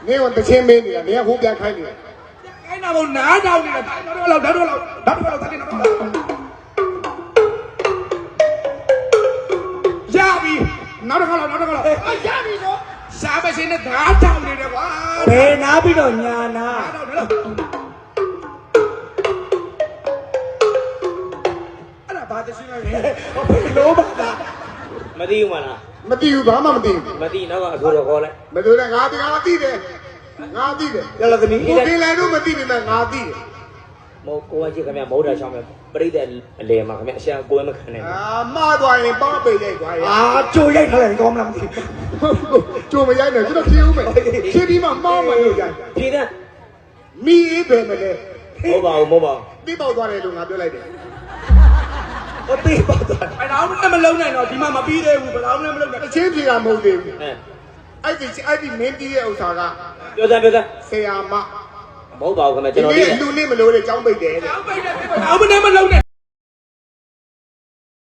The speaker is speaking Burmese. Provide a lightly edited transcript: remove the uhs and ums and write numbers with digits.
နေကတချင်းမင်းနေတာနေကဟိုးပြန်ခိုင်းနေတာ ခိုင်းတာကိုနားတောင်းနေတာတော့တက်နေတော့ရပြီနောက်တစ်ခါလောက်ရပြီတော့ရှားမစင်းနဲ့ဓာတ်တောင်းနေတယ်ကွာ ဘယ်နာပြီးတော့ညာနာ ဓာတ်တောင်းနေလို့အဲ့ဒါဘာတရှိလဲ ဘယ်လိုပါလား မသိဘူးမလား မသိဘူးဘာမှမသိဘူး မသိတော့အဆိုတော့ခေါ်လိုက် မသိတဲ့ငါသိတယ်ငါသိတယ် ရလသမီး ကိုပင်လည်းတို့မသိပေမဲ့ငါသိတယ် မို့ကိုကကြည့်ခင်ဗျမဟုတ်တာချောင်းမယ်ပြိတ္တအလေမှာခင်ဗျအရှာကိုယ်မခံနိုင်ဘူး မှားသွားရင်ပေါက်ပိတ်ရိုက်သွားရင် အာကြိုရိုက်ထားလိုက်ကောင်းမလားမသိ ကြိုမရိုက်နဲ့ကျွန်တော်ဖြေဦးမယ်ဖြေပြီးမှမှားမှလို့ရိုက် ဖြေတဲ့ မိအေးပဲမလဲ မဟုတ်ပါဘူး တိပေါက်သွားတယ်လို့ငါပြောလိုက်တယ် ဟိုတေးပါတော့ အဲ့ဒါမှမလုံးနိုင်တော့ဒီမှာမပြီးသေးဘူးဘယ်တော့မှမလုံးနိုင် အချင်းဖြေတာမဟုတ်သေးဘူး အဲ အဲ့ဒီမင်းတီးရဲ့ဥစ္စာက ပြောတဲ့ ဆရာမ မဟုတ်ပါဘူးခင်ဗျ ဒီ ကျွန်တော် နေ့ လေး လူနေမလို့တဲ့ចောင်းပိတ်တယ်တဲ့ ဘူးအောက်ပိတ်တယ်ဘာမှမလုံးနဲ့